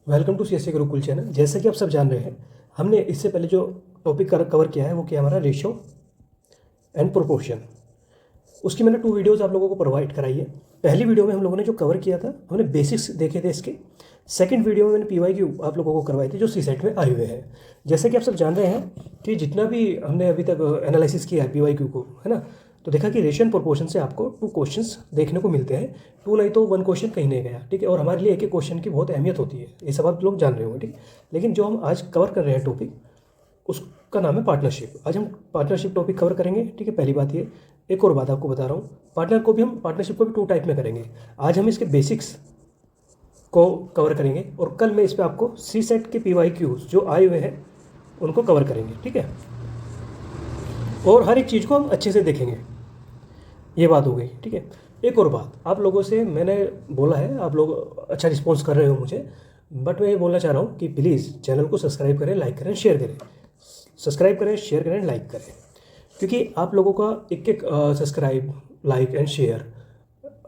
Welcome to CSC Gurukul channel. जैसा कि आप सब जान रहे हैं, हमने इससे पहले जो टॉपिक कवर किया है वो किया हमारा रेशियो एंड प्रोपोर्शन। उसकी मैंने 2 वीडियोस आप लोगों को प्रोवाइड कराई है। पहली वीडियो में हम लोगों ने जो कवर किया था, हमने बेसिक्स देखे थे इसके। सेकंड वीडियो में मैंने पीवाईक्यू आप लोगों को करवाए थे जो सीसेट में आए हुए हैं। जैसे कि आप सब जान रहे हैं कि जितना भी हमने अभी तक एनालिसिस किया है पीवाईक्यू को, है ना, तो देखा कि रेशियो एंड प्रोपोर्शन से आपको 2 क्वेश्चंस देखने को मिलते हैं। 2 नहीं तो 1 क्वेश्चन कहीं नहीं गया, ठीक है। और हमारे लिए एक एक क्वेश्चन की बहुत अहमियत होती है, ये सब आप लोग जान रहे होंगे, ठीक है। लेकिन जो हम आज कवर कर रहे हैं टॉपिक, उसका नाम है पार्टनरशिप। आज हम पार्टनरशिप टॉपिक कवर करेंगे, ठीक है। पहली बात ये, एक और बात आपको बता रहा हूँ, पार्टनरशिप को भी 2 टाइप में करेंगे। आज हम इसके बेसिक्स को कवर करेंगे और कल मैं इस पर आपको सी सेट के पीवाईक्यूज जो आए हुए हैं उनको कवर करेंगे, ठीक है। और हर एक चीज़ को हम अच्छे से देखेंगे। ये बात हो गई, ठीक है। एक और बात, आप लोगों से मैंने बोला है, आप लोग अच्छा रिस्पॉन्स कर रहे हो मुझे, बट मैं ये बोलना चाह रहा हूँ कि प्लीज़ चैनल को सब्सक्राइब करें, लाइक करें, शेयर करें। सब्सक्राइब करें, शेयर करें, लाइक करें, क्योंकि आप लोगों का एक एक सब्सक्राइब, लाइक एंड शेयर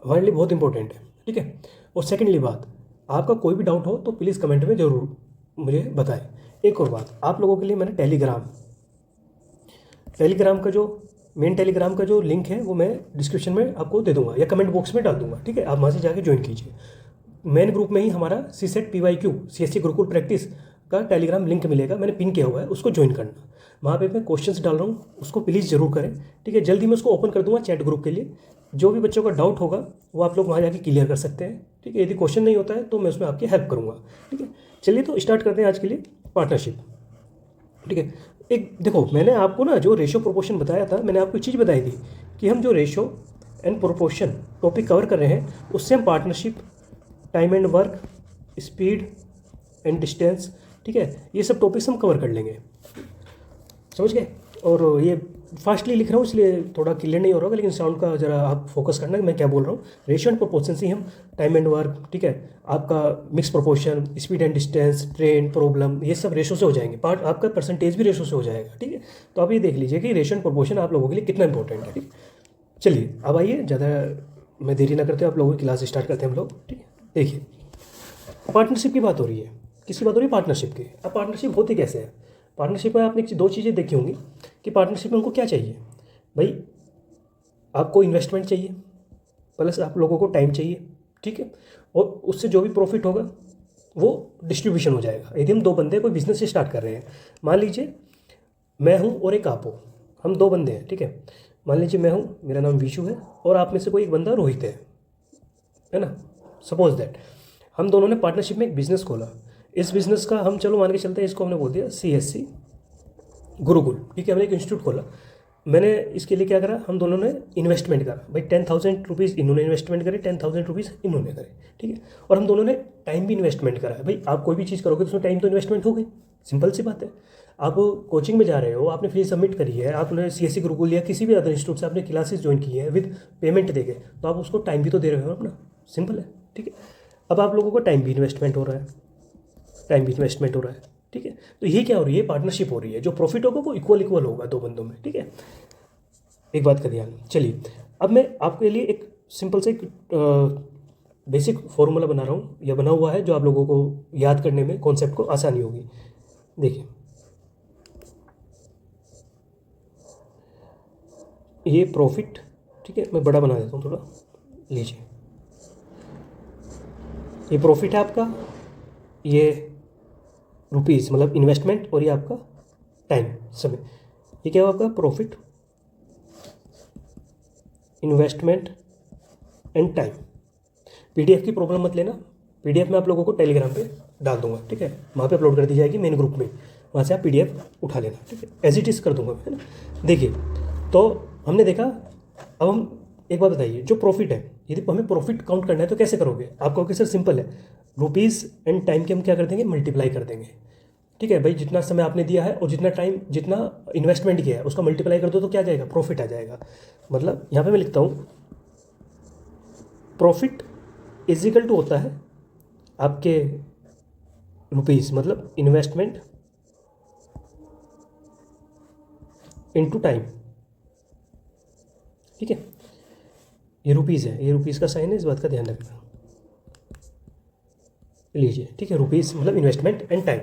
हमारे लिए बहुत इंपॉर्टेंट है, ठीक है। और सेकेंडली बात, आपका कोई भी डाउट हो तो प्लीज़ कमेंट में ज़रूर मुझे बताएं। एक और बात, आप लोगों के लिए मैंने टेलीग्राम का जो मेन टेलीग्राम का जो लिंक है वो मैं डिस्क्रिप्शन में आपको दे दूंगा या कमेंट बॉक्स में डाल दूंगा, ठीक है। आप वहाँ से जाके ज्वाइन कीजिए। मेन ग्रुप में ही हमारा CSAT PYQ CSC Gurukul practice का टेलीग्राम लिंक मिलेगा, मैंने पिन किया हुआ है, उसको ज्वाइन करना। वहाँ पे मैं क्वेश्चंस डाल रहा हूँ, उसको प्लीज़ जरूर करें, ठीक है। जल्दी मैं उसको ओपन कर दूंगा चैट ग्रुप के लिए। जो भी बच्चों का डाउट होगा वो आप लोग वहाँ जाके क्लियर कर सकते हैं, ठीक है। यदि क्वेश्चन नहीं होता है तो मैं उसमें आपकी हेल्प करूँगा, ठीक है। चलिए तो स्टार्ट करते हैं आज के लिए पार्टनरशिप, ठीक है। एक देखो, मैंने आपको ना जो रेशियो प्रोपोर्शन बताया था, मैंने आपको एक चीज़ बताई थी कि हम जो ratio and proportion topic cover कर रहे हैं उससे हम partnership, time and work, speed and distance, ठीक है, ये सब टॉपिक्स हम कवर कर लेंगे, समझ गए। और ये फास्टली लिख रहा हूँ इसलिए थोड़ा क्लियर नहीं हो रहा होगा, लेकिन साउंड का जरा आप फोकस करना कि मैं क्या बोल रहा हूँ। रेशियो एंड प्रोपोर्शन से हम टाइम एंड वर्क, ठीक है, आपका mix proportion, speed and distance, trend, problem, ये सब रेशो से हो जाएंगे। पार्ट आपका परसेंटेज भी रेशो से हो जाएगा, ठीक है। तो आप ये देख लीजिए कि रेशियो एंड प्रोपोर्शन आप लोगों के लिए कितना इंपॉर्टेंट है, ठीक। चलिए अब आइए, ज़्यादा मैं देरी ना करते, आप लोगों की क्लास स्टार्ट करते हैं हम लोग, ठीक है। देखिए, पार्टनरशिप की बात हो रही है, किसकी बात हो रही है? पार्टनरशिप की। अब पार्टनरशिप होती कैसे है? पार्टनरशिप में आपने 2 चीज़ें देखी होंगी कि पार्टनरशिप में उनको क्या चाहिए भाई। आपको इन्वेस्टमेंट चाहिए, प्लस आप लोगों को टाइम चाहिए, ठीक है। और उससे जो भी प्रॉफिट होगा वो डिस्ट्रीब्यूशन हो जाएगा। यदि हम 2 बंदे कोई बिजनेस से स्टार्ट कर रहे हैं, मान लीजिए मैं हूँ और एक आप हो, हम 2 बंदे हैं, ठीक है। मान लीजिए मैं हूँ, मेरा नाम विशु है, और आप में से कोई एक बंदा रोहित है ना, सपोज दैट। हम दोनों ने पार्टनरशिप में एक बिज़नेस खोला। इस बिज़नेस का हम, चलो मान के चलते हैं, इसको हमने बोल दिया सीएससी गुरुकुल, ठीक है। हमने एक इंस्टीट्यूट खोला। मैंने इसके लिए क्या करा, हम दोनों ने इन्वेस्टमेंट करा भाई। 10,000 रुपीज़ इन्होंने इन्वेस्टमेंट करे, 10,000 रुपीज़ इन्होंने करे, ठीक है। और हम दोनों ने टाइम भी इन्वेस्टमेंट करा है भाई। आप कोई भी चीज़ करोगे तो उसमें टाइम तो इन्वेस्टमेंट हो गई, सिंपल सी बात है। आप कोचिंग में जा रहे हो, आपने फीस सबमिट करी है, आपने सीएससी गुरुकुल या किसी भी अदर इंस्टीट्यूट से आपने क्लासेस ज्वाइन की है विद पेमेंट देके, तो आप उसको टाइम भी तो दे रहे हो अपना, सिंपल है, ठीक है। अब आप लोगों को टाइम भी इन्वेस्टमेंट हो रहा है, ठीक है। तो ये क्या हो रही है? पार्टनरशिप हो रही है। जो प्रॉफिट होगा वो इक्वल इक्वल होगा 2 बंदों में, ठीक है। एक बात का ध्यान। चलिए अब मैं आपके लिए एक सिंपल से एक बेसिक फॉर्मूला बना रहा हूँ, या बना हुआ है, जो आप लोगों को याद करने में, कॉन्सेप्ट को आसानी होगी। देखिए, ये प्रॉफिट, ठीक है, मैं बड़ा बना देता हूँ थोड़ा, लीजिए, ये प्रॉफिट है आपका, ये रुपीज़ मतलब इन्वेस्टमेंट, और ये आपका टाइम, समय। ये क्या हुआ आपका? Profit, investment and time. PDF की प्रॉब्लम मत लेना, पीडीएफ मैं आप लोगों को टेलीग्राम पे डाल दूंगा, ठीक है। वहाँ पे अपलोड कर दी जाएगी मेन ग्रुप में, वहाँ से आप पीडीएफ उठा लेना, ठीक है। एज इट इज़ कर दूंगा मैं, है ना। देखिए, तो हमने देखा। अब हम एक बात बताइए, जो प्रॉफिट है, यदि हमें प्रॉफिट काउंट करना है तो कैसे करोगे? आप कहोगे सर सिंपल है, रुपीज़ एंड टाइम के हम क्या कर देंगे? मल्टीप्लाई कर देंगे, ठीक है भाई। जितना समय आपने दिया है और जितना टाइम, जितना इन्वेस्टमेंट किया है, उसका मल्टीप्लाई कर दो तो क्या आ जाएगा? प्रॉफिट आ जाएगा। मतलब यहाँ पे मैं लिखता हूँ, प्रॉफिट इज इक्वल टू होता है आपके रुपीज़, मतलब इन्वेस्टमेंट इनटू टाइम, ठीक है। ये रुपीज़ है, ये रुपीज़ का साइन है, इस बात का ध्यान रखना। लीजिए, ठीक है, रुपीज़ मतलब इन्वेस्टमेंट एंड टाइम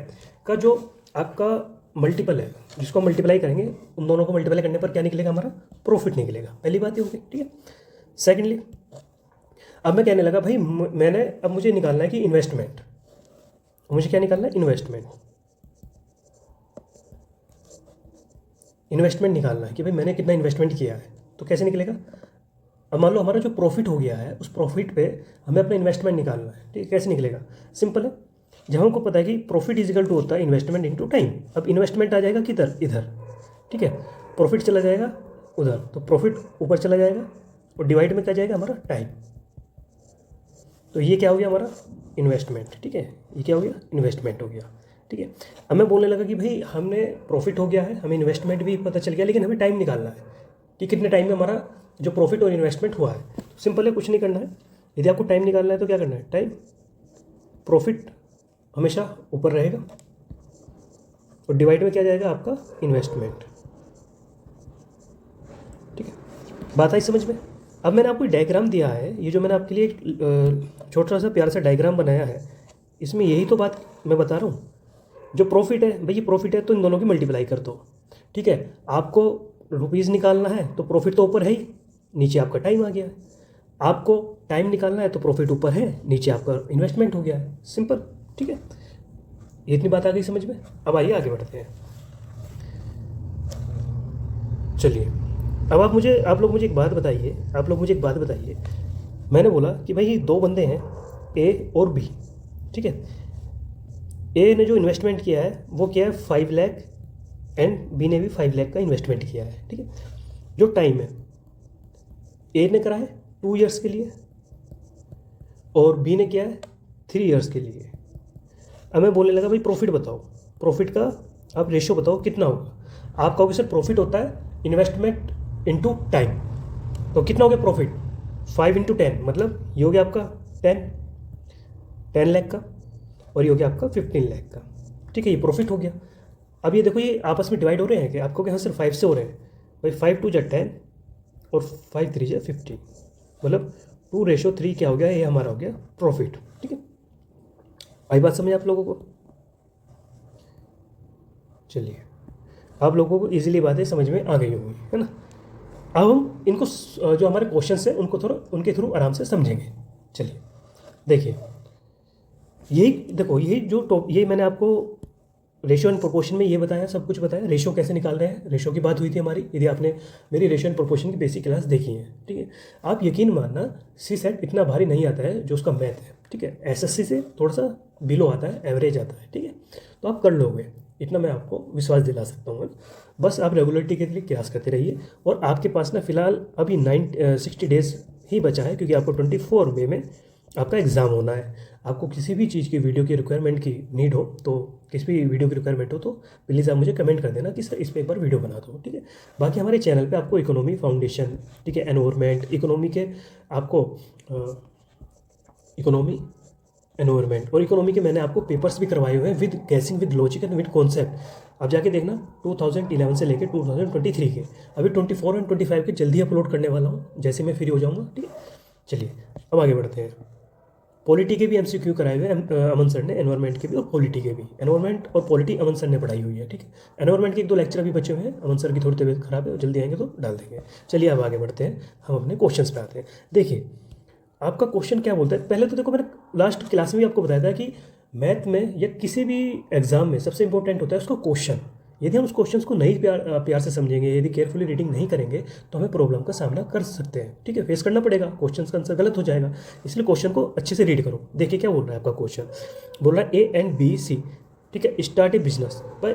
का जो आपका मल्टीपल है, जिसको हम मल्टीप्लाई करेंगे, उन दोनों को मल्टीप्लाई करने पर क्या निकलेगा, हमारा प्रॉफिट निकलेगा। पहली बात ये होगी, ठीक है। सेकेंडली, अब मैं कहने लगा भाई मैंने अब मुझे निकालना है कि इन्वेस्टमेंट, मुझे क्या निकालना है, इन्वेस्टमेंट निकालना है कि भाई मैंने कितना इन्वेस्टमेंट किया है। तो कैसे निकलेगा, अब मान लो हमारा जो प्रॉफिट हो गया है, उस प्रॉफिट पे हमें अपना इन्वेस्टमेंट निकालना है, ठीक है। कैसे निकलेगा, सिंपल है, जब हमको पता है कि प्रॉफिट इजिकल टू होता है इन्वेस्टमेंट इनटू टाइम। अब इन्वेस्टमेंट आ जाएगा किधर, इधर, ठीक है, प्रॉफिट चला जाएगा उधर, तो प्रॉफिट ऊपर चला जाएगा और डिवाइड में क्या जाएगा, हमारा टाइम। तो ये क्या हो गया, हमारा इन्वेस्टमेंट, ठीक है, ये क्या हो गया, इन्वेस्टमेंट हो गया, ठीक है। अब मैं बोलने लगा कि भाई हमने प्रॉफिट हो गया है, हमें इन्वेस्टमेंट भी पता चल गया, लेकिन हमें टाइम निकालना है कि कितने टाइम में हमारा जो प्रॉफिट और इन्वेस्टमेंट हुआ है। तो सिंपल है, कुछ नहीं करना है। यदि आपको टाइम निकालना है तो क्या करना है, टाइम, प्रॉफिट हमेशा ऊपर रहेगा और डिवाइड में क्या जाएगा, आपका इन्वेस्टमेंट, ठीक है। बात आई समझ में। अब मैंने आपको डायग्राम दिया है, ये जो मैंने आपके लिए एक छोटा सा प्यारा सा डायग्राम बनाया है, इसमें यही तो बात मैं बता रहा हूँ। जो प्रॉफिट है भाई, ये प्रॉफिट है तो इन दोनों की मल्टीप्लाई कर दो, ठीक है। आपको रुपीज़ निकालना है तो प्रॉफिट तो ऊपर है ही, नीचे आपका टाइम आ गया है। आपको टाइम निकालना है तो प्रॉफिट ऊपर है, नीचे आपका इन्वेस्टमेंट हो गया है, सिंपल, ठीक है। ये इतनी बात आ गई समझ में। अब आइए आगे बढ़ते हैं। चलिए, अब आप लोग मुझे एक बात बताइए, मैंने बोला कि भाई दो बंदे हैं, ए और बी, ठीक है। ए ने जो इन्वेस्टमेंट किया है वो क्या है, 5 लाख, एंड बी ने भी 5 लाख का इन्वेस्टमेंट किया है, ठीक है। जो टाइम है, ए ने करा है 2 ईयर्स के लिए और बी ने किया है 3 ईयर्स के लिए। अब मैं बोलने लगा भाई प्रॉफिट बताओ, प्रॉफिट का आप रेशियो बताओ कितना होगा। आप कहोगे सर प्रॉफिट होता है इन्वेस्टमेंट इनटू टाइम, तो कितना हो गया प्रॉफिट, 5 × 10, मतलब ये हो गया आपका 10 लाख का, और ये हो गया आपका 15 लाख का, ठीक है। ये प्रॉफिट हो गया। अब ये देखो, ये आपस में डिवाइड हो रहे हैं कि आपको हाँ सिर्फ 5 से हो रहे हैं भाई, 5 × 10 और 5 × 3 = 50, मतलब 2:3 क्या हो गया, ये हमारा हो गया प्रॉफिट, ठीक है। आई बात समझ आप लोगों को। चलिए, आप लोगों को इजीली बातें समझ में आ गई होंगी, है ना। अब हम इनको जो हमारे क्वेश्चंस हैं उनको थोड़ा उनके थ्रू आराम से समझेंगे। चलिए देखिए, यही देखो, ये मैंने आपको रेशियो एंड प्रोपोर्शन में ये बताया, सब कुछ बताया। रेशियो कैसे निकाल रहे हैं, रेशियो की बात हुई थी हमारी, यदि आपने मेरी रेशियो एंड प्रोपोर्शन की बेसिक क्लास देखी है, ठीक है। आप यकीन मानना, सी सेट इतना भारी नहीं आता है जो उसका मैथ है, ठीक है। एसएससी से थोड़ा सा बिलो आता है, एवरेज आता है, ठीक है। तो आप कर लोगे, इतना मैं आपको विश्वास दिला सकता हूँ। बस आप रेगुलरिटी के लिए प्रयास करते रहिए। और आपके पास ना फिलहाल अभी 60 डेज ही बचा है, क्योंकि आपको 24 मई में आपका एग्ज़ाम होना है। आपको किसी भी चीज़ की वीडियो की रिक्वायरमेंट की नीड हो, तो किसी भी वीडियो की रिक्वायरमेंट हो तो प्लीज़ आप मुझे कमेंट कर देना कि सर इस पे एक बार वीडियो बना दो, ठीक है। बाकी हमारे चैनल पे आपको इकोनॉमी फाउंडेशन, ठीक है, एनवायरनमेंट, इकोनॉमी के आपको इकोनॉमी, एनवायरनमेंट और इकोनॉमी के मैंने आपको पेपर्स भी करवाए हुए हैं with guessing, with logic and with concept. आप जाके देखना 2011 से लेकर 2023 के, अभी 24 और 25 के जल्दी अपलोड करने वाला हूँ, जैसे मैं फ्री हो जाऊँगा, ठीक है। चलिए अब आगे बढ़ते हैं। पॉलिटी के भी MCQ कराए हुए अमन सर ने, एनवायरनमेंट के भी और पॉलिटी के भी। एनवायरनमेंट और पॉलिटी अमन सर ने पढ़ाई हुई है, ठीक है। एनवायरनमेंट के 1-2 लेक्चर अभी बचे हुए हैं, अमन सर की थोड़ी तबीयत खराब है, जल्दी आएंगे तो डाल देंगे। चलिए अब आगे बढ़ते हैं, हम अपने क्वेश्चंस पे आते हैं। देखिए आपका क्वेश्चन क्या बोलता है। पहले तो देखो, मैंने लास्ट क्लास में भी आपको बताया था कि मैथ में या किसी भी एग्जाम में सबसे इंपॉर्टेंट होता है उसका क्वेश्चन। यदि हम उस क्वेश्चन को नहीं प्यार से समझेंगे, यदि केयरफुली रीडिंग नहीं करेंगे, तो हमें प्रॉब्लम का सामना कर सकते हैं, ठीक है, फेस करना पड़ेगा, क्वेश्चन का आंसर गलत हो जाएगा। इसलिए क्वेश्चन को अच्छे से रीड करो। देखिए क्या बोल रहा है आपका क्वेश्चन, बोल रहा है A and B C, ठीक है, स्टार्ट ए बिजनेस। पर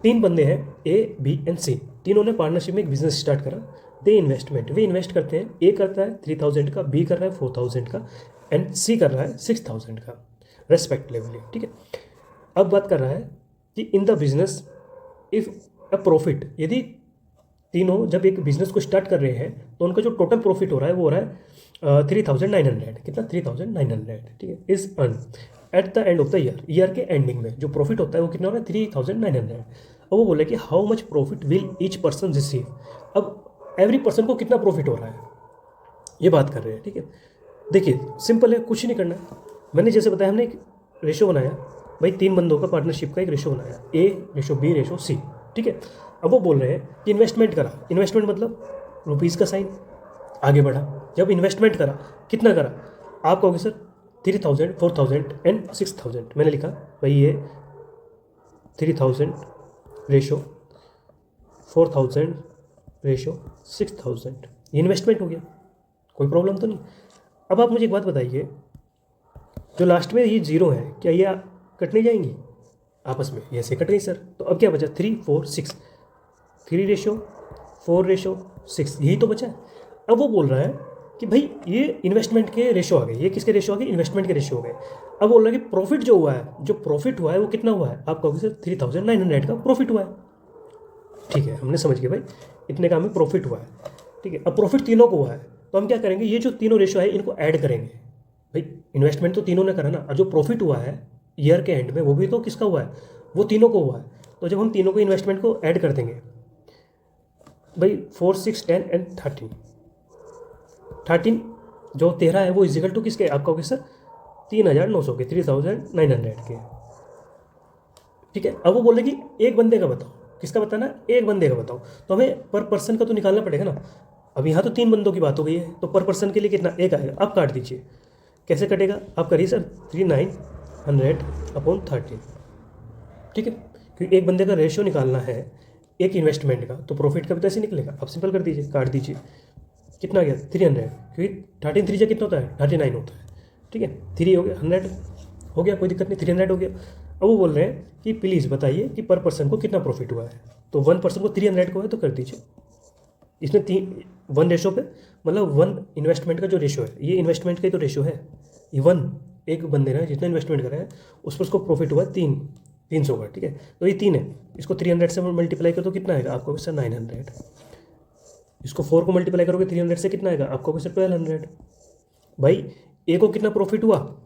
3 बंदे हैं, A B and C, तीनों ने पार्टनरशिप में एक बिजनेस स्टार्ट करा। दे इन्वेस्टमेंट, वे इन्वेस्ट करते हैं। A करता है 3000 का, B कर रहा है 4000 का, एंड C कर रहा है 6000 का रेस्पेक्टिवली, ठीक है। अब बात कर रहा है कि इन the business if a profit, यदि तीनों जब एक बिजनेस को स्टार्ट कर रहे हैं तो उनका जो टोटल प्रॉफिट हो रहा है वो हो रहा है 3900, कितना, 3900, ठीक है, is earn at the end of the year के एंडिंग में जो प्रॉफिट होता है वो कितना हो रहा है, 3900। अब वो बोले कि how much profit will each person receive. अब एवरी पर्सन को कितना प्रॉफिट हो रहा है ये बात कर रहे हैं, ठीक है। देखिए सिंपल है, कुछ नहीं करना है। मैंने जैसे बताया, हमने रेशो बनाया भाई, 3 बंदों का पार्टनरशिप का एक रेशो बनाया, A/B/C, ठीक है। अब वो बोल रहे हैं कि इन्वेस्टमेंट करा, इन्वेस्टमेंट मतलब रुपीज़ का साइन, आगे बढ़ा। जब इन्वेस्टमेंट करा, कितना करा, आप कहोगे सर 3000, 4000 एंड 6000। मैंने लिखा भाई ये 3000 रेशो 4000 रेशो 6000, ये इन्वेस्टमेंट हो गया, कोई प्रॉब्लम तो नहीं। अब आप मुझे एक बात बताइए, जो लास्ट में ये जीरो है, क्या ये कटने जाएंगी आपस में? ये ऐसे कट गई सर। तो अब क्या बचा, 3 4 6, 3/4/6, यही तो बचा है। अब वो बोल रहा है कि भाई ये इन्वेस्टमेंट के रेशो आ गए, ये किसके रेशो आ गए, इन्वेस्टमेंट के रेशो हो गए। अब बोल रहा है कि प्रॉफिट जो हुआ है, जो प्रॉफिट हुआ है वो कितना हुआ है, आप कहोगे सर 3900 का प्रॉफिट हुआ है। ठीक है, हमने समझ गया भाई, इतने का हमें प्रॉफिट हुआ है। ठीक है, अब प्रॉफिट तीनों को हुआ है, तो हम क्या करेंगे, ये जो तीनों रेशो है इनको ऐड करेंगे। भाई इन्वेस्टमेंट तो तीनों ने करा ना, और जो प्रॉफिट हुआ है ईयर के एंड में वो भी तो किसका हुआ है, वो तीनों को हुआ है। तो जब हम तीनों को इन्वेस्टमेंट को ऐड कर देंगे भाई, 4 6 10 एंड 13 जो 13 है वो इजिकल टू किसके, आप कहोगे सर 3900 के, 3900 के। ठीक है, अब वो बोले कि एक बंदे का बताओ, किसका बताना, एक बंदे का बताओ। तो हमें पर पर्सन का तो निकालना पड़ेगा ना। अब यहाँ तो 3 बंदों की बात हो गई है, तो पर पर्सन के लिए कितना, एक आएगा। आप काट दीजिए, कैसे कटेगा, आप करिए सर 3900/13। ठीक है, क्योंकि एक बंदे का रेशियो निकालना है एक इन्वेस्टमेंट का, तो प्रॉफिट का भी तो ऐसे निकलेगा। आप सिंपल कर दीजिए, काट दीजिए, कितना गया 300, क्योंकि 13 3 कितना होता है 39 होता है। ठीक है, 3 हो गया 100 हो गया, कोई दिक्कत नहीं, 300 हो गया। अब वो बोल रहे हैं कि प्लीज़ बताइए कि पर पर्सन को कितना प्रॉफिट हुआ है। तो 1 पर्सन को 300 को है तो कर दीजिए, इसमें 1 रेशो पे, मतलब 1 इन्वेस्टमेंट का जो रेशो है, ये इन्वेस्टमेंट का ही तो रेशो है। ये 1 एक बंदे ने जितना इन्वेस्टमेंट करा है उस पर उसको प्रॉफिट हुआ 300 का। ठीक है, तो ये 3 है, इसको 300 से मल्टीप्लाई कर तो कितना आएगा, आपको सर 900। इसको 4 को मल्टीप्लाई करोगे 300 से कितना आएगा, आपको सर 1200। भाई ए को कितना प्रॉफिट हुआ,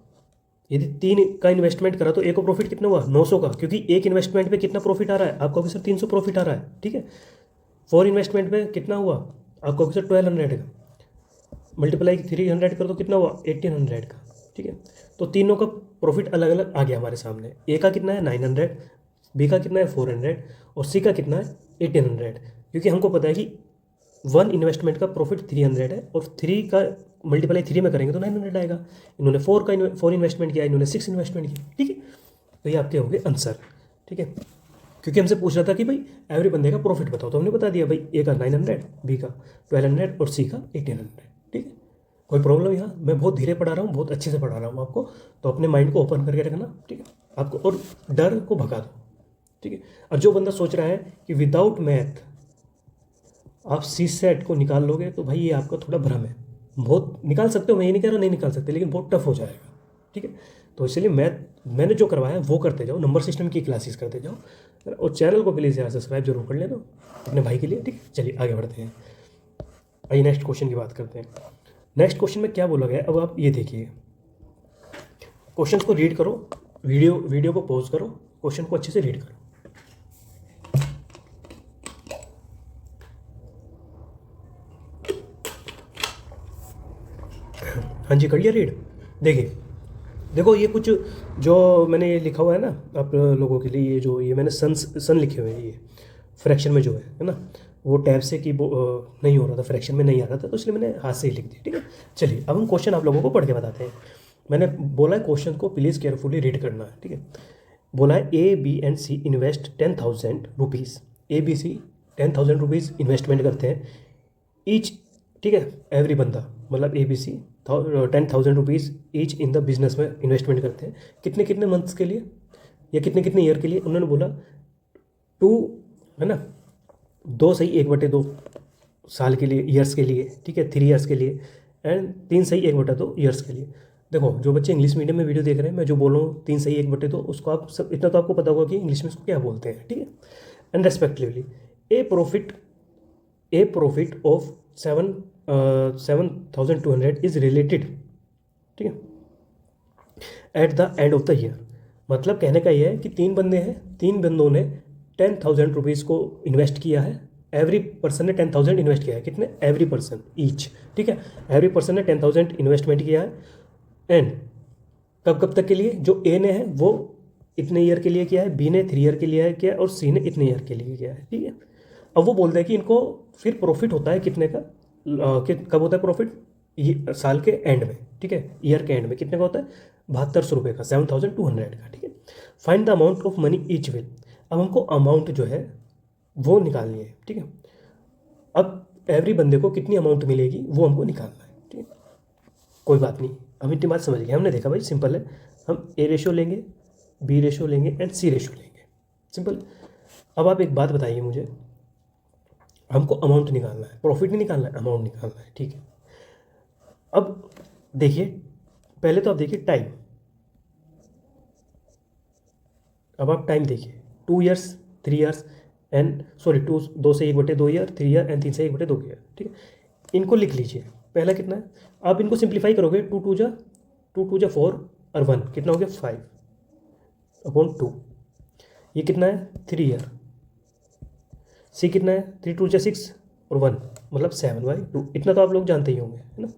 यदि 3 का इन्वेस्टमेंट करा तो ए को प्रॉफिट कितना हुआ 900 का, क्योंकि एक इन्वेस्टमेंट पे कितना प्रॉफिट आ रहा है, आपको सर 300 प्रॉफिट आ रहा है। ठीक है, 4 इन्वेस्टमेंट पे कितना हुआ, आपको सर 1200 का, मल्टीप्लाई 300 कर तो कितना हुआ 1800 का। ठीक है, तो तीनों का प्रॉफिट अलग अलग आ गया हमारे सामने। ए का कितना है 900, बी का कितना है 400 और सी का कितना है 1800, क्योंकि हमको पता है कि 1 इन्वेस्टमेंट का प्रॉफिट 300 है और 3 का मल्टीप्लाई 3 में करेंगे तो 900 आएगा। इन्होंने 4 इन्वेस्टमेंट किया, इन्होंने 6 इन्वेस्टमेंट किया। ठीक है, तो ये आपके हो गए आंसर। ठीक है, क्योंकि हमसे पूछ रहा था कि भाई एवरी बंदे का प्रॉफिट बताओ, तो हमने बता दिया भाई ए का 900, बी का 1200 और सी का 1800। ठीक है, कोई प्रॉब्लम, यहाँ मैं बहुत धीरे पढ़ा रहा हूँ, बहुत अच्छे से पढ़ा रहा हूँ आपको, तो अपने माइंड को ओपन करके रखना। ठीक है, आपको और डर को भगा दो। ठीक है, और जो बंदा सोच रहा है कि विदाउट मैथ आप सी सेट को निकाल लोगे, तो भाई ये आपका थोड़ा भ्रम है। बहुत निकाल सकते हो, मैं ये नहीं कह रहा नहीं निकाल सकते, लेकिन बहुत टफ हो जाएगा। ठीक है, तो इसलिए मैंने जो करवाया वो करते जाओ, नंबर सिस्टम की क्लासेस करते जाओ, और चैनल को प्लीज़ यार सब्सक्राइब जरूर कर लेना अपने भाई के लिए। ठीक है, चलिए आगे बढ़ते हैं, आइए नेक्स्ट क्वेश्चन की बात करते हैं। नेक्स्ट क्वेश्चन में क्या बोला गया, अब आप ये देखिए, क्वेश्चन को रीड करो, वीडियो को पॉज करो, क्वेश्चन को अच्छे से रीड करो। हाँ जी, कर लिया रीड। देखिए, देखो ये कुछ जो मैंने ये लिखा हुआ है ना आप लोगों के लिए, ये जो ये मैंने सन लिखे हुए हैं, ये फ्रैक्शन में जो है ना, वो टैब से की नहीं हो रहा था, फ्रैक्शन में नहीं आ रहा था, तो इसलिए मैंने हाथ से ही लिख दिया। ठीक है, चलिए अब हम क्वेश्चन आप लोगों को पढ़ के बताते हैं। मैंने बोला है क्वेश्चन को प्लीज़ केयरफुली रीड करना है। ठीक है, बोला है A B and C invest 10,000 rupees, A B C 10,000 rupees investment करते हैं ईच। ठीक है, एवरी बंदा मतलब A B C 10,000 rupees each in the business में इन्वेस्टमेंट करते हैं, कितने कितने मंथ्स के लिए या कितने कितने ईयर के लिए। उन्होंने बोला 2 है ना, 2 सही 1/2 साल के लिए, ईयर्स के लिए। ठीक है, 3 ईयर्स के लिए, एंड 3 सही 1/2 ईयर्स के लिए। देखो जो बच्चे इंग्लिश मीडियम में वीडियो देख रहे हैं, मैं जो बोल रहा हूँ 3 सही 1/2, उसको आप सब इतना तो आपको पता होगा कि इंग्लिश में इसको क्या बोलते हैं। ठीक है, and respectively A profit of 7,200 is related. ठीक है, at the end of the year. मतलब कहने का यह है कि 3 बंदे हैं, 3 बंदों ने 10,000 रुपीज़ को इन्वेस्ट किया है, एवरी पर्सन ने 10,000 इन्वेस्ट किया है, कितने, एवरी पर्सन ईच। ठीक है, एवरी पर्सन ने 10,000 इन्वेस्टमेंट किया है, एंड कब कब तक के लिए, जो ए ने है वो इतने ईयर के लिए किया है, बी ने 3 ईयर के लिए किया है और सी ने इतने ईयर के लिए किया है, ठीक है। अब वो बोलता है कि इनको फिर प्रॉफिट होता है कितने का, कब होता है प्रॉफिट, ये साल के एंड में, ठीक है, ईयर के एंड में कितने का होता है, 7200 का, 7200 का, ठीक है। Find the amount of money each will, अब हमको अमाउंट जो है वो निकालनी है, ठीक है। अब एवरी बंदे को कितनी अमाउंट मिलेगी वो हमको निकालना है, ठीक है। कोई बात नहीं, हम इतनी बात समझ गए, हमने देखा भाई सिंपल है, हम ए रेशो लेंगे, बी रेशो लेंगे एंड सी रेशो लेंगे, सिंपल। अब आप एक बात बताइए मुझे, हमको अमाउंट निकालना है, प्रॉफिट नहीं निकालना है, अमाउंट निकालना है, ठीक है। अब देखिए, पहले तो आप देखिए टाइम, अब आप टाइम देखिए, 2 ईयर्स, 3 ईयर्स एंड सॉरी 2 से 1/2 ईयर, 3 ईयर एंड 3 से 1/2 ईयर, ठीक है। इनको लिख लीजिए, पहला कितना है, आप इनको सिंप्लीफाई करोगे, 2 जा 4 और 1 कितना हो गया 5/2, ये कितना है 3 ईयर, सी कितना है 3 2 6 और 1 मतलब 7/2, इतना तो आप लोग जानते ही होंगे, है ना।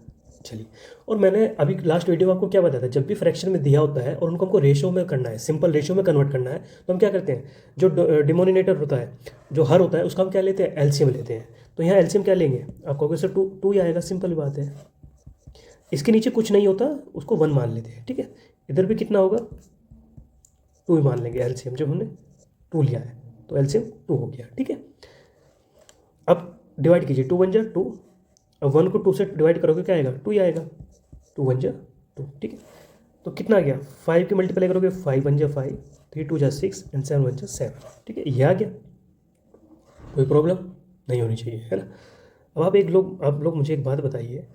चलिए, और मैंने अभी लास्ट वीडियो में आपको क्या बताया था, जब भी फ्रैक्शन में दिया होता है और उनको हमको रेशो में करना है, सिंपल रेशो में कन्वर्ट करना है, तो हम क्या करते हैं, जो डिनोमिनेटर होता है, जो हर होता है, उसका हम क्या लेते हैं, एलसीएम लेते हैं। तो यहाँ एलसीएम क्या लेंगे, आप कहोगे सर 2 ही आएगा, सिंपल बात है, इसके नीचे कुछ नहीं होता, उसको 1 मान लेते हैं, ठीक है। इधर भी कितना होगा, 2 ही मान लेंगे एलसीएम, जब हमने 2 लिया है तो एलसीएम 2 हो गया, ठीक है। अब डिवाइड कीजिए, 2 1 जा 2, अब 1 को 2 से डिवाइड करोगे क्या आएगा, 2 ही आएगा, 2 1 जा 2, ठीक है। तो कितना आ गया, 5 की मल्टीप्लाई करोगे, 5 1 जा 5, 3 2 जा 6 एंड 7 1 जा 7, ठीक है, ये आ गया, कोई प्रॉब्लम नहीं होनी चाहिए, है ना। अब आप लोग मुझे एक बात बताइए,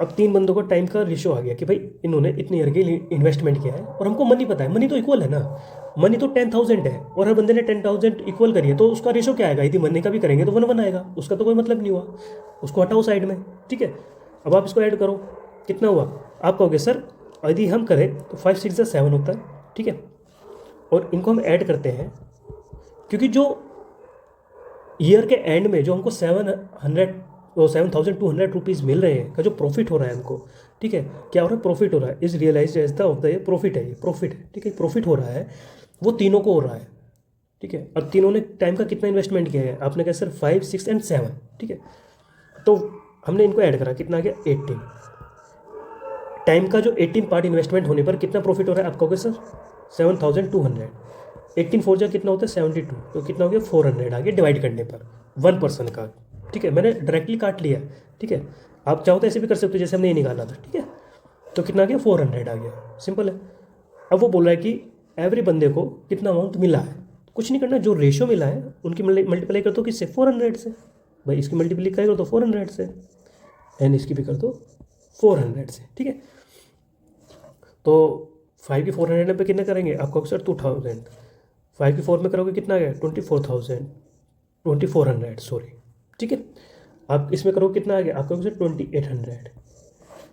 अब 3 बंदों का टाइम का रेशियो आ गया कि भाई इन्होंने इतने ईयर के लिए इन्वेस्टमेंट किया है और हमको मनी पता है, मनी तो इक्वल है ना, मनी तो 10,000 है और हर बंदे ने 10,000 इक्वल करी है, तो उसका रेशियो क्या आएगा, यदि मनी का भी करेंगे तो 1 1 आएगा, उसका तो कोई मतलब नहीं हुआ, उसको हटाओ साइड में, ठीक है। अब आप इसको ऐड करो, कितना हुआ, आप कहोगे सर यदि हम करें तो 5 6 जा 7 होता है, ठीक है, और इनको हम ऐड करते हैं, क्योंकि जो ईयर के एंड में जो हमको 7,200 रुपीज़ मिल रहे हैं का जो प्रॉफिट हो रहा है हमको, ठीक है, क्या हो रहा है, प्रॉफिट हो रहा है, is realise as the of the profit है, ये प्रॉफिट है, ठीक है, प्रॉफिट हो रहा है, वो तीनों को हो रहा है, ठीक है। अब तीनों ने टाइम का कितना इन्वेस्टमेंट किया है, आपने कहा सर 5 6 एंड 7, ठीक है, तो हमने इनको ऐड करा, कितना आ गया 18, टाइम का जो 18 पार्ट इन्वेस्टमेंट होने पर कितना प्रॉफिट हो रहा है, आप कहोगे सर 7,200, 18 4 जा कितना होता है 72, तो कितना हो गया 400 आ गया डिवाइड करने पर 1 पर्सन का, ठीक है, मैंने डायरेक्टली काट लिया, ठीक है। आप चाहो तो ऐसे भी कर सकते हो जैसे हमने ये निकाला था, ठीक है, तो कितना आ गया 400 आ गया, सिंपल है। अब वो बोल रहा है कि एवरी बंदे को कितना अमाउंट मिला है, कुछ नहीं करना, जो रेशो मिला है उनकी मल्टीप्लाई कर दो किससे, 400 से, भाई इसकी मल्टीप्लाई कर दो 400 से एंड इसकी भी कर दो 400 से, ठीक है। तो 5 की 400 पे कितना करेंगे, आप कहोगे सर 2000, 5 की 4 में करोगे कितना आ गया 2400 सॉरी, ठीक है। आप इसमें करोगे कितना आ गया, आप कहोगे सर 2800,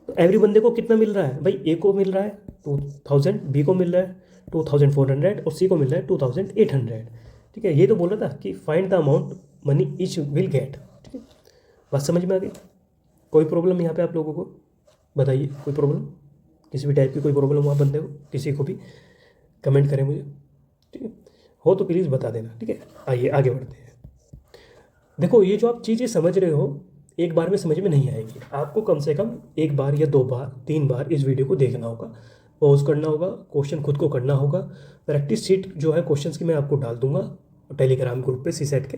तो एवरी बंदे को कितना मिल रहा है, भाई ए को मिल रहा है 2000, बी को मिल रहा है 2400 और सी को मिल रहा है 2800, ठीक है। ये तो बोल रहा था कि find the amount money each will get, ठीक है, बात समझ में आ गई, कोई प्रॉब्लम यहाँ पे आप लोगों को बताइए, कोई प्रॉब्लम, किसी भी टाइप की कोई प्रॉब्लम हुआ बंदे को, किसी को भी कमेंट करें मुझे, ठीक है, हो तो प्लीज़ बता देना, ठीक है। आइए आगे बढ़ते हैं। देखो ये जो आप चीज़ें समझ रहे हो एक बार में समझ में नहीं आएगी, आपको कम से कम 1 बार या 2 बार 3 बार इस वीडियो को देखना होगा, पॉज करना होगा, क्वेश्चन खुद को करना होगा, प्रैक्टिस शीट जो है क्वेश्चंस की मैं आपको डाल दूंगा टेलीग्राम ग्रुप पे सीसेट के,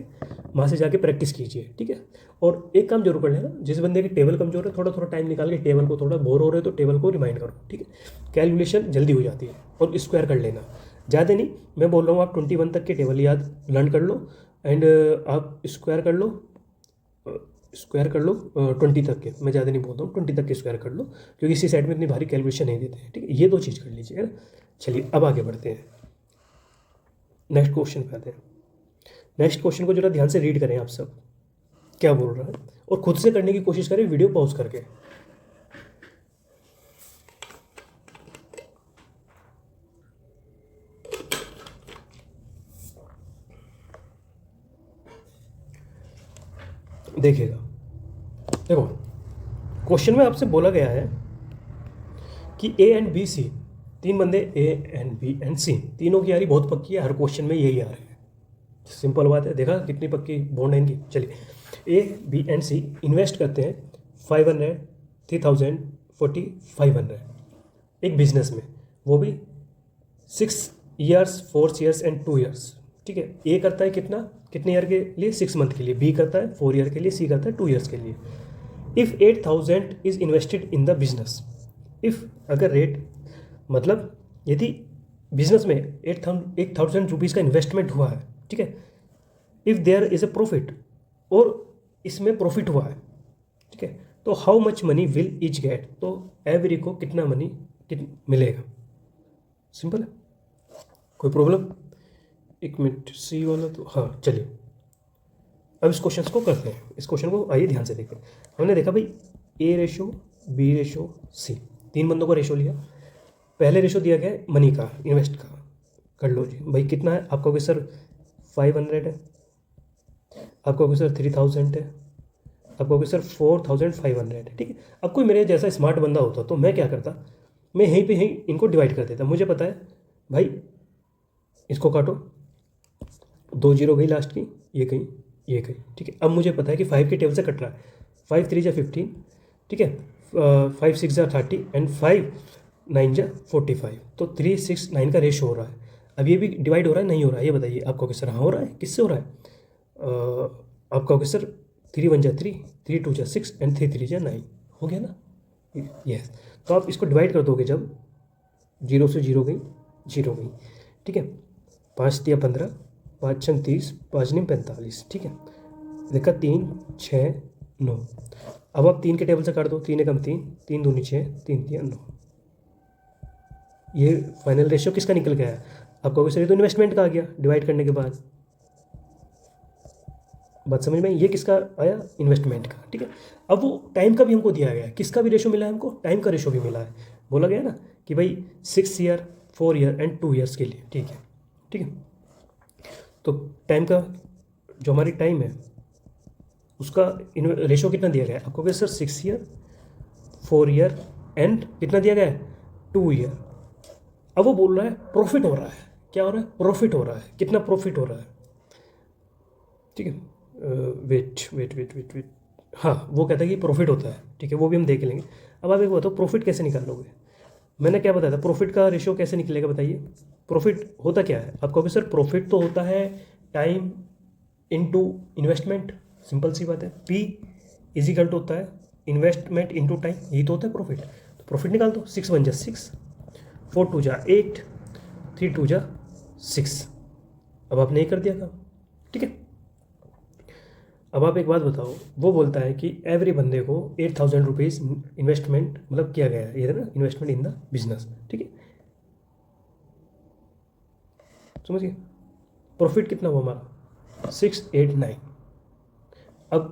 वहाँ से जाके प्रैक्टिस कीजिए, ठीक है। और एक काम जरूर कर लेना, जिस बंदे की टेबल कमजोर है थोड़ा थोड़ा टाइम निकाल के टेबल को, थोड़ा बोर हो रहे हो तो टेबल को रिमाइंड करो, ठीक है, कैलकुलेशन जल्दी हो जाती है, और स्क्वायर कर लेना, ज़्यादा नहीं, मैं बोल रहा हूँ आप 21 तक के टेबल याद लर्न कर लो एंड आप स्क्वायर कर लो 20 तक के, मैं ज़्यादा नहीं बोलता हूँ, 20 तक के स्क्वायर कर लो, क्योंकि इसी साइड में इतनी भारी कैलकुलेशन नहीं देते हैं, ठीक है, ये 2 चीज़ कर लीजिए, है ना। चलिए अब आगे बढ़ते हैं, नेक्स्ट क्वेश्चन पे आते हैं। नेक्स्ट क्वेश्चन को जरा ध्यान से रीड करें आप सब क्या बोल रहा है, और खुद से करने की कोशिश करें वीडियो पॉज करके। देखिएगा, देखो क्वेश्चन में आपसे बोला गया है कि ए एंड बी सी तीन बंदे ए एंड बी एंड सी, तीनों की यारी बहुत पक्की है, हर क्वेश्चन में यही आ रहा है, सिंपल बात है। देखा कितनी पक्की बॉन्ड है इनकी। चलिए A B and C invest करते हैं 500, 3000, 40, 500 एक बिजनेस में, वो भी 6 ईयर्स, 4 ईयर्स एंड 2 ईयर्स। ठीक है, ए करता है कितने ईयर के लिए, 6 मंथ के लिए, बी करता है 4 ईयर के लिए, सी करता है 2 ईयर्स के लिए। If 8000 is invested in the business, if अगर रेट मतलब यदि बिजनेस में 8,000 रुपीज़ का इन्वेस्टमेंट हुआ है, ठीक है, if there is a profit, और इसमें प्रॉफिट हुआ है, ठीक है, तो how much money will each get, तो एवरी को कितना मनी मिलेगा। सिंपल है, कोई प्रॉब्लम। एक मिनट, सी वाला तो हाँ, चलिए अब इस क्वेश्चन को करते हैं। इस क्वेश्चन को आइए ध्यान से देखें। हमने देखा भाई ए रेशो, बी रेशो, सी, तीन बंदों का रेशो लिया। पहले रेशो दिया गया है मनी का, इन्वेस्ट का, कर लो जी भाई कितना है। आप कहोगे सर 500 है, आप कहोगे सर 3000 है, आप कहोगे सर 4500 है, ठीक है। अब कोई मेरे जैसा स्मार्ट बंदा होता तो मैं क्या करता, मैं यहीं पे यहीं इनको डिवाइड कर देता। मुझे पता है भाई, इसको काटो, 2 जीरो गई लास्ट की, ये गई, ये गई, ठीक है। अब मुझे पता है कि 5 के टेबल से कट रहा है, 5 3 जा 15, ठीक है, 5 6 जा 30 एंड 5 9 जा 45, तो 3 6 9 का रेशो हो रहा है। अब ये भी डिवाइड हो रहा है नहीं हो रहा है, ये बताइए। आप कहोगे सर हाँ हो रहा है, किससे हो रहा है, आप कहोगे सर 3 1 जा 3, 3 2 जा 6 एंड 3 3 जा 9, हो गया ना, यस। तो आप इसको डिवाइड कर दोगे, जब 0 से 0 गई, 0 गई, ठीक है, 5 दिया 15, 5 6 30, 5 9 45, ठीक है। देखा 3 6 9। अब आप 3 के टेबल से काट दो, 3 एकम 3, 3 दूनी 6, 3 3 9। ये फाइनल रेशियो किसका निकल गया है। आप कहोगे सर ये तो इन्वेस्टमेंट का आ गया डिवाइड करने के बाद, बात समझ में। ये किसका आया, इन्वेस्टमेंट का, ठीक है। अब वो टाइम का भी हमको दिया गया है, किसका भी रेशो मिला है हमको, टाइम का रेशो भी मिला है। बोला गया ना कि भाई 6 ईयर, 4 ईयर एंड 2 ईयर्स के लिए, ठीक है, ठीक है। तो टाइम का जो हमारी टाइम है उसका रेशो कितना दिया गया है। आपको क्या सर 6 ईयर, 4 ईयर एंड कितना दिया गया है, 2 ईयर। अब वो बोल रहा है प्रॉफिट हो रहा है, क्या हो रहा है, प्रॉफिट हो रहा है, कितना प्रॉफिट हो रहा है, ठीक है। Wait wait wait wait wait, हाँ वो कहता है कि प्रॉफिट होता है, ठीक है, वो भी हम देख लेंगे। अब आप एक बताओ प्रॉफिट कैसे निकालोगे। मैंने क्या बताया था, प्रॉफिट का रेशियो कैसे निकलेगा बताइए। प्रॉफिट होता क्या है, आप कहोगे सर प्रॉफिट तो होता है टाइम इनटू इन्वेस्टमेंट, सिंपल सी बात है। पी इजिकल टू होता है इन्वेस्टमेंट इनटू टाइम, यही तो होता है प्रॉफिट। तो प्रॉफिट निकाल दो, 6 1 जा 6, 4 2 जा 8, 3 2 जा 6। अब आपने ये कर दिया काम, ठीक है। अब आप एक बात बताओ, वो बोलता है कि एवरी बंदे को 8000 रुपीज़ इन्वेस्टमेंट मतलब किया गया है, ये है ना इन्वेस्टमेंट इन द बिजनेस, ठीक है, समझिए। प्रॉफिट कितना हुआ हमारा 6 8 9। अब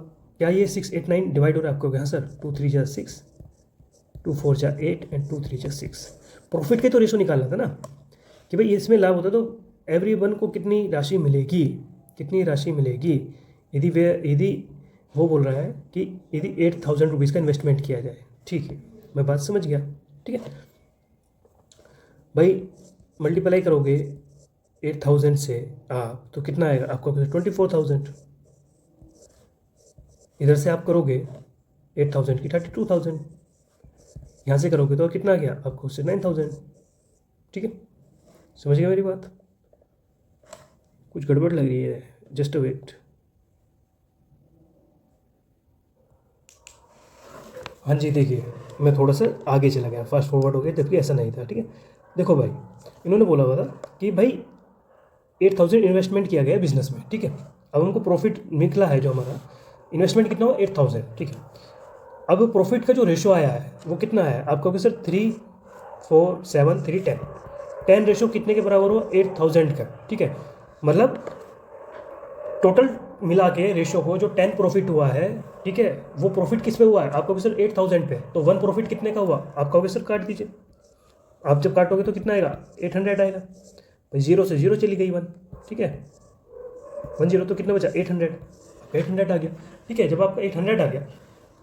क्या ये 6 8 9 डिवाइड हो रहा है, आपको हाँ सर 2 3 जा 6, 2 4 जा 8 एंड 2 3 जा 6। प्रॉफिट के तो रेशो निकालना था ना कि भाई इसमें लाभ होता तो एवरी वन को कितनी राशि मिलेगी, कितनी राशि मिलेगी। यदि वो बोल रहा है कि यदि 8000 रुपीज़ का इन्वेस्टमेंट किया जाए, ठीक है, मैं बात समझ गया, ठीक है भाई। मल्टीप्लाई करोगे 8000 से आप तो कितना आएगा, आपको 24,000। इधर से आप करोगे 8000 की 32,000, यहाँ से करोगे तो कितना आ गया आपको उससे 9000, ठीक है। समझ गया मेरी बात, कुछ गड़बड़ लग रही है, जस्ट वेट। हाँ जी देखिए, मैं थोड़ा सा आगे चला गया, फास्ट फॉरवर्ड हो गया, जबकि ऐसा नहीं था, ठीक है। देखो भाई इन्होंने बोला हुआ था कि भाई 8000 इन्वेस्टमेंट किया गया बिजनेस में, ठीक है। अब हमको प्रॉफिट निकला है, जो हमारा इन्वेस्टमेंट कितना हुआ 8000, ठीक है। अब प्रॉफिट का जो रेशो आया है वो कितना है, आप कहोगे सर 3 4 7 3 10। 10 रेशो कितने के बराबर हुआ, 8000 का, ठीक है। मतलब टोटल मिला के रेशो को जो 10 प्रॉफिट हुआ है, ठीक है, वो प्रॉफिट किस पे हुआ है, आप कहोगे सर 8000 पे, तो 1 प्रॉफिट कितने का हुआ, आप कहोगे सर काट दीजिए। आप जब काटोगे तो कितना आएगा, 800 आएगा भाई। 0 से 0 चली गई 1, ठीक है, 1 0 तो कितना बचा 800, 800 आ गया, ठीक है। जब आपका 800 आ गया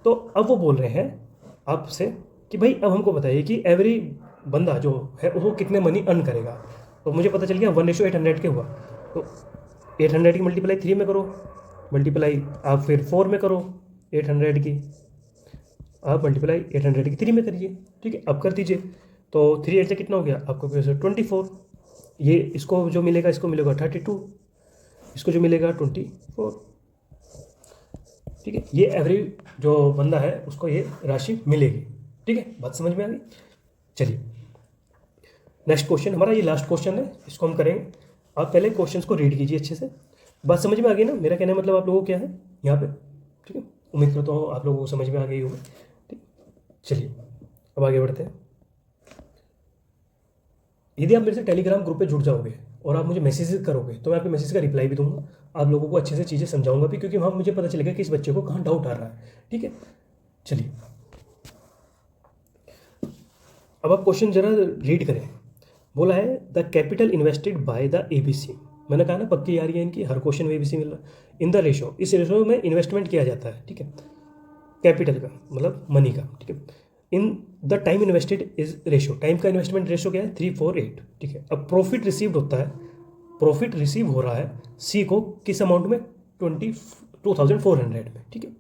तो अब वो बोल रहे हैं आपसे कि भाई अब हमको बताइए कि एवरी बंदा जो है वो कितने मनी अर्न करेगा। तो मुझे पता चल गया 1:800 के हुआ, तो 800 की मल्टीप्लाई 3 में करो, मल्टीप्लाई आप फिर 4 में करो, 800 की आप मल्टीप्लाई 800 की 3 में करिए, ठीक है। अब कर दीजिए, तो 3 8 से कितना हो गया आपको, कैसे 24, ये इसको जो मिलेगा इसको मिलेगा 32, इसको जो मिलेगा 24, ठीक है। ये एवरेज जो बंदा है उसको ये राशि मिलेगी, ठीक है। बात समझ में आ गई। चलिए नेक्स्ट क्वेश्चन हमारा, ये लास्ट क्वेश्चन है, इसको हम करेंगे। आप पहले क्वेश्चंस को रीड कीजिए अच्छे से। बात समझ में आ गई ना, मेरा कहने का मतलब आप लोगों को क्या है यहाँ पे, ठीक है। उम्मीद करता हूँ आप लोगों को समझ में आ गई होगी, ठीक। चलिए अब आगे बढ़ते हैं। यदि आप मेरे से टेलीग्राम ग्रुप पे जुड़ जाओगे और आप मुझे मैसेज करोगे तो मैं आपके मैसेज का रिप्लाई भी दूंगा, आप लोगों को अच्छे से चीज़ें समझाऊंगा भी, क्योंकि वहाँ मुझे पता चलेगा कि इस बच्चे को कहाँ डाउट आ रहा है, ठीक है। चलिए अब आप क्वेश्चन जरा रीड करें। बोला है the capital invested by the ABC, मैंने कहा ना पक्की आ रही है इनकी, हर क्वेश्चन में ABC मिल रहा है। इन द रेशो, इस रेशो में इन्वेस्टमेंट किया जाता है, ठीक है, कैपिटल का मतलब मनी का, ठीक है। In the time invested is ratio, time का इन्वेस्टमेंट रेशो क्या है 348, ठीक है। अब प्रॉफिट रिसीव्ड होता है, प्रॉफिट रिसीव हो रहा है सी को किस अमाउंट में 22,400 में, ठीक है।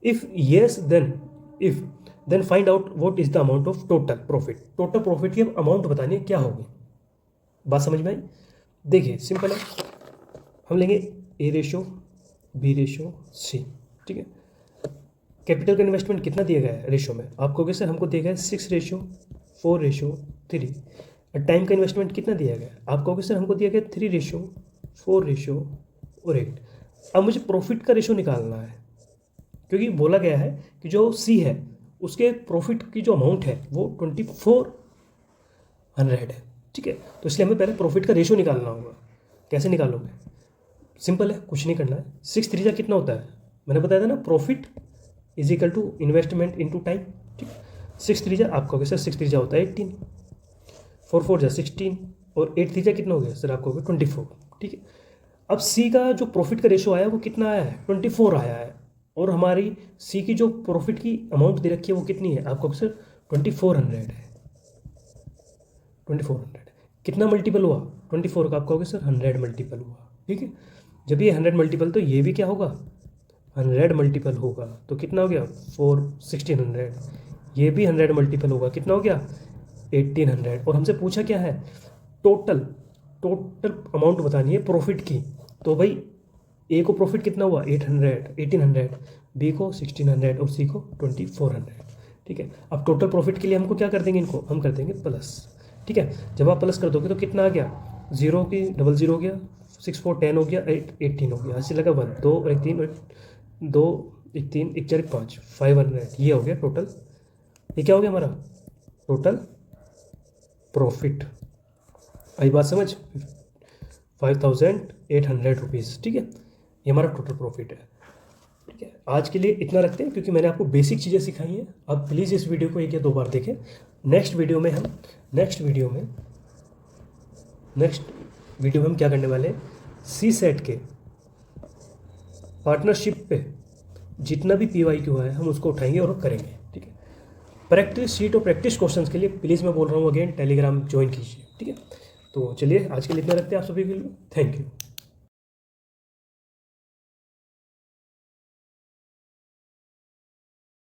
If yes then find out what is the amount of total profit, total profit की अब अमाउंट बतानी है क्या होगी। बात समझ में आई। देखिए सिंपल है, हम लेंगे A ratio B ratio C, ठीक है। कैपिटल का इन्वेस्टमेंट कितना दिया गया है रेशो में, आपको कहोगे सर हमको दिया गया है 6:4:3। टाइम का इन्वेस्टमेंट कितना दिया गया है, आप कहोगे सर हमको दिया गया 3:4:8। अब मुझे प्रॉफिट का रेशो निकालना है, क्योंकि बोला गया है कि जो C है उसके प्रॉफिट की जो अमाउंट है वो 2400 है, ठीक है। तो इसलिए हमें पहले प्रॉफिट का रेशो निकालना होगा। कैसे निकालोगे, सिंपल है, कुछ नहीं करना है। 6 3 कितना होता है, मैंने बताया था ना, profit is equal to investment into time, ठीक। 6 3 आप कहोगे सर 6 3 होता है 18, 4 4 16 और 8 3 कितना हो गया सर, आप कहोगे 24, ठीक है। अब सी का जो प्रॉफिट का रेशो आया वो कितना आया है 24 आया है, और हमारी सी की जो प्रॉफिट की अमाउंट दे रखी है वो कितनी है, आप कहोगे सर 2400 है, 2400 कितना मल्टीपल हुआ 24 का, आप कहोगे सर 100 मल्टीपल हुआ, ठीक है। जब ये 100 मल्टीपल तो ये भी क्या होगा 100 मल्टीपल होगा, तो कितना हो गया 1600, ये भी 100 मल्टीपल होगा, कितना हो गया 1800। और हमसे पूछा क्या है, टोटल अमाउंट बतानी है प्रॉफिट की। तो भाई ए को प्रॉफिट कितना हुआ 1800, बी को 1600 और सी को 2400, ठीक है। अब टोटल प्रॉफिट के लिए हमको क्या कर देंगे, इनको हम कर देंगे प्लस, ठीक है। जब आप प्लस कर दोगे तो कितना आ गया, 0 की 00 हो गया, 6 4 10 हो गया, 8 18 हो गया, ऐसे लगा 1 2 1 3 2 1 3 1 4 5 500, ये हो गया टोटल। ये क्या हो गया हमारा टोटल प्रॉफिट, आई बात समझ, 5800 रुपीज़, ठीक है। ये हमारा टोटल प्रॉफिट है, ठीक है। आज के लिए इतना रखते हैं, क्योंकि मैंने आपको बेसिक चीज़ें सिखाई हैं। आप प्लीज़ इस वीडियो को 1 या 2 बार देखें। नेक्स्ट वीडियो में हम क्या करने वाले हैं, सी सेट के पार्टनरशिप पे जितना भी PYQ है हम उसको उठाएंगे और करेंगे, ठीक है। प्रैक्टिस शीट और प्रैक्टिस क्वेश्चंस के लिए प्लीज़ मैं बोल रहा हूँ अगेन टेलीग्राम ज्वाइन कीजिए, ठीक है। तो चलिए आज के लिए इतना रखते हैं आप सभी के लिए, थैंक यू।